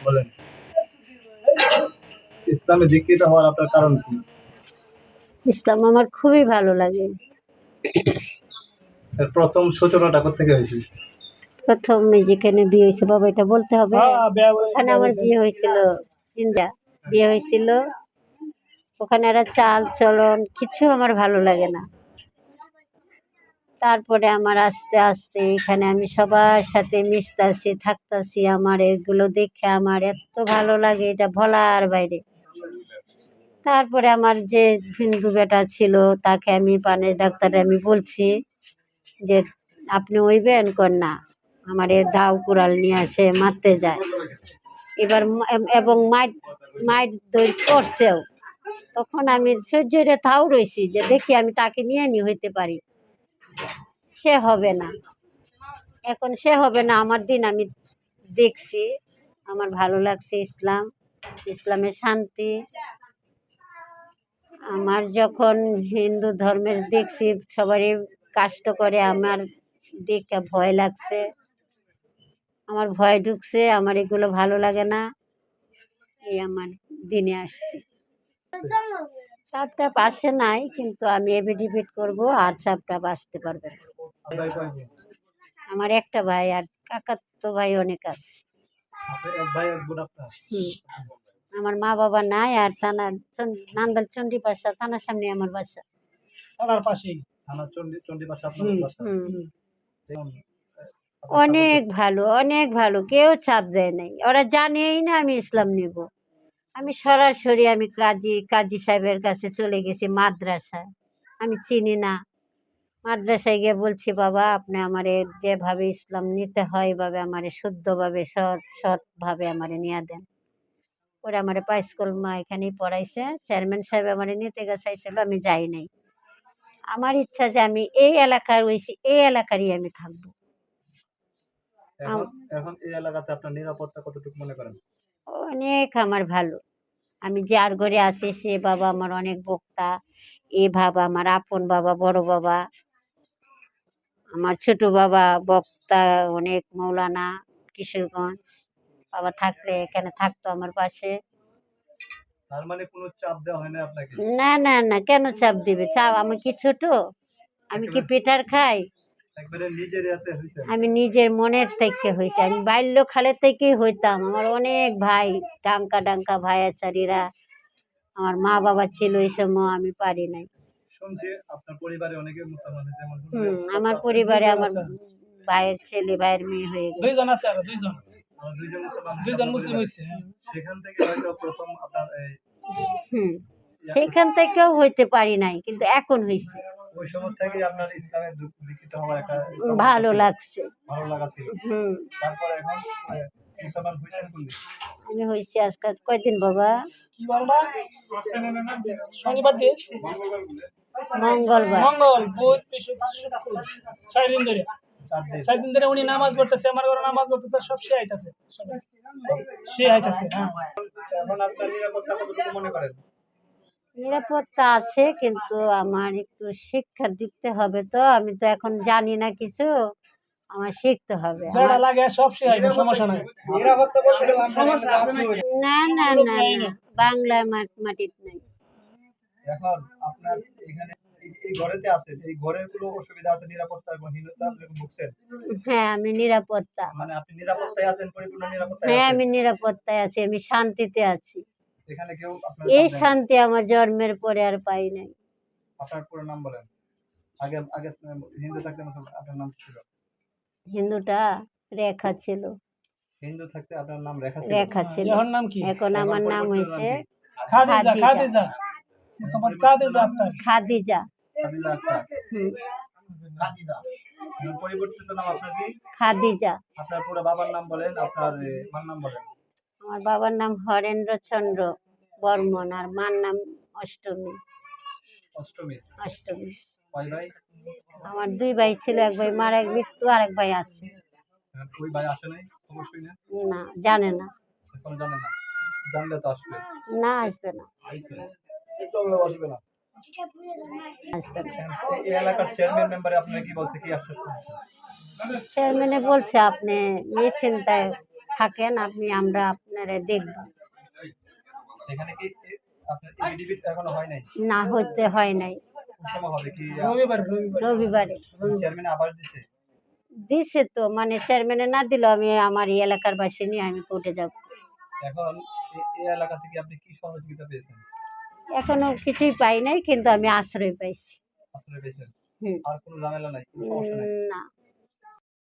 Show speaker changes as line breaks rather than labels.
বলেন, ইসলামে দীক্ষিত হওয়ার আপনার কারণ কি?
ইসলাম আমার খুবই ভালো লাগে।
এর প্রথম সূচনাটা কোত্থেকে হয়েছে?
প্রথম যেখানে বিয়ে হয়েছে, বাবা এটা বলতে হবে? ওখানে আমার বিয়ে হয়েছিল, ইন্ডিয়া বিয়ে হয়েছিল। ওখানে এরা চাল চলন কিছু আমার ভালো লাগে না। তারপরে আমার আস্তে আস্তে এখানে আমি সবার সাথে মিশতাছি, থাকতাছি। আমার এগুলো দেখে আমার এত ভালো লাগে, এটা বলার বাইরে। তারপরে আমার যে হিন্দু বেটা ছিল, তাকে আমি পানের ডাক্তারে আমি বলছি যে আপনি ওইবেন কর না, আমার এ দাও কুড়াল নিয়ে আসে মারতে যায়। এবার এবং মাইট দই করছেও। তখন আমি সহ্যরে তাও রয়েছি যে দেখি আমি তাকে নিয়ে নি হইতে পারি। সে হবে না, এখন সে হবে না। আমার দিন আমি দেখছি, আমার ভালো লাগছে ইসলাম, ইসলামের শান্তি। আমার যখন হিন্দু ধর্মের দেখছি সবারই কাষ্ট করে, আমার দেখে ভয় লাগছে, আমার ভয় ঢুকছে, আমার এগুলো ভালো লাগে না। এই আমার দিনে আসছি। চাপটা পাশে নাই, কিন্তু আমি এভিডিভিট করবো আর চাপটা বাঁচতে পারবে না।
ভাই কয় বোন?
আমার একটা ভাই, আর কাকার তো ভাই অনেক আছে।
আপনার এক ভাই এক বোন আপনার?
আমার মা বাবা নাই, আর নান্দাল চণ্ডীপাশা থানার সামনে আমার বাসা।
থানার পাশেই? থানার চণ্ডীপাশা আপনার বাসা?
অনেক ভালো, অনেক ভালো, কেউ চাপ দেয় নাই। ওরা জানেই না আমি ইসলাম নিব। আমি সরাসরি আমি কাজী সাহেবের কাছে চলে গেছি মাদ্রাসায়। আমি চিনি না, মাদ্রাসায় গিয়ে বলছি বাবা আপনি আমারে যেভাবে ইসলাম নিতে হয় এভাবে আমারে শুদ্ধভাবে সৎভাবে আমারে নিয়ে দেন। ওরা আমারে পাইস্কুল মা এখানেই পড়াইছে, চেয়ারম্যান সাহেব আমারে নিতে চাইছিল, আমি যাই নাই। আমার ইচ্ছা যে আমি এই এলাকার হইছি, এই এলাকারই আমি থাকবো।
এখন এই এলাকাতে আপনার নিরাপত্তা কতটুকু মনে করেন?
অনেক আমার ভালো। আমি যার ঘরে আছি সে বাবা আমার অনেক বক্তা, এ বাবা আমার আপন বাবা, বড় বাবা। আমার ছোট বাবা বক্তা অনেক, মৌলানা, কিশোরগঞ্জ। বাবা থাকলে এখানে থাকতো আমার পাশে।
তার মানে কোনো চাপ দেওয়া হয় না আপনাকে?
না না না, কেন চাপ দিবে? চাপ, আমি কি ছোট? আমি কি পিঠার খাই?
একবারে নিজের হাতে হইছে?
আমি নিজের মনের থেকে হয়েছে, আমি বাল্যকালের থেকেই হইতাম। আমার অনেক ভাই, ডাঙ্কা ডাঙ্কা ভাইয়াচারীরা। আমার মা বাবা ছিল এই সময়, আমি পারি নাই।
শুনছি আপনার পরিবারে অনেকে মুসলমান হয়েছে, এমন
আমার পরিবারে আমার ভাইয়ের ছেলে, ভাইয়ের মেয়ে হয়ে গেছে।
দুইজন আছে, আরো দুইজন দুইজন মুসলিম হয়েছে। সেখান থেকে হয়তো প্রথম আপনার
সেখান থেকেও হইতে পারি নাই, কিন্তু এখন হয়েছে।
ওই সময় থেকে আপনার ইসলামের দীক্ষিত হওয়ার একটা
ভালো লাগছে,
ভালো লাগা ছিল। তারপর এখন মুসলমান হয়েছেন কোনদিন?
আমি হয়েছি আজকে কয়দিন বাবা?
কি বার না? শনিবার দিন,
মঙ্গলবার,
মঙ্গল, বুধ, বৃহস্পতি, শুক্র, 4 দিন ধরে। 4 দিন ধরে উনি নামাজ পড়তেছে, আমার ঘরে নামাজ পড়তেছে, সব সে আইতাছে, সে আইতাছে। হ্যাঁ,
এখন আপনার নিরাপত্তা কতটুকু মনে করেন?
নিরাপত্তা আছে, কিন্তু আমার একটু শিক্ষা দিতে হবে। তো আমি তো এখন জানি না কিছু, আমার শিখতে হবে।
যেটা লাগে সব সে আইবে, সমস্যা নাই।
নিরাপত্তা বলতে গেলাম সমস্যা আছে।
না না না না, বাংলার মাটিতে নাই।
এখন আপনার এখানে এই ঘরেতে আছে, এই ঘরের কোনো অসুবিধা আছে, নিরাপত্তার কোনো হীনতা আপনি ভুগছেন?
হ্যাঁ, আমি নিরাপত্তা।
মানে আপনি নিরাপত্তায় আছেন, পরিপূর্ণ নিরাপত্তায়
হ্যাঁ,
আছেন?
আমি নিরাপত্তায় আছি, আমি শান্তিতে আছি।
এখানে কেউ আপনার
এই শান্তি আমার জন্মের পরে আর পাই নাই।
আপনার পুরো নাম বলেন। আগে আগে হিন্দু থাকতে মুসলমান, আপনার নাম ছিল?
হিন্দুটা রেখা ছিল।
হিন্দু থাকতে আপনার নাম রেখা ছিল?
রেখা ছিল।
এখন নাম কি?
এখন আমার নাম হয়েছে
খাদিজা।
খাদিজা।
খাদিজা মুসলমান, খাদিজা আক্তার।
খাদিজা।
খাদিজা আক্তার। খাদিজা পরিবর্তিত নাম আপনার কি?
খাদিজা।
আপনার পুরো বাবার নাম বলেন, আপনার মার নাম বলেন।
আমার বাবার নাম হরেন্দ্র চন্দ্র বর্মন, আর মার নাম অষ্টমী।
অষ্টমী?
অষ্টমী।
কয় ভাই?
আমার 2 ভাই ছিল, এক ভাই মারা মৃত্যু, আর এক ভাই আছে।
ওই ভাই আসে নাই? অবশ্যই না।
না, জানে না।
এখন জানে না? জানলে তো আসবে।
না, আসবে না।
আসবে না।
আসবে না।
এই এলাকার চেয়ারম্যান মেম্বারে আপনারা কি বলছে, কি আশ্বাস করছে?
চেয়ারম্যানে বলছে আপনি নিশ্চিন্তায় থাকেন, আমরা আপনারা দেখবেন।
এখানে কি আপনার এডিবিট এখনো হয় নাই?
না, হতে হয় নাই।
কোন সময় হবে কি?
রবিবার
রবিবারে
চেয়ারম্যান আবার দিছে?
দিছে তো, মানে চেয়ারম্যানে না দিলেও আমি আমার এই এলাকার বাসী নিয়ে আমি কোর্টে যাব।
এখন এই এলাকা থেকে আপনি কি সহযোগিতা পেয়েছেন?
এখনো কিছুই পাই নাই, কিন্তু আমি আশ্রয় পাইছি।
আসলে পেয়েছেন?
হুম।
আর কোনো ঝামেলা নাই, কোনো সমস্যা নাই?
না।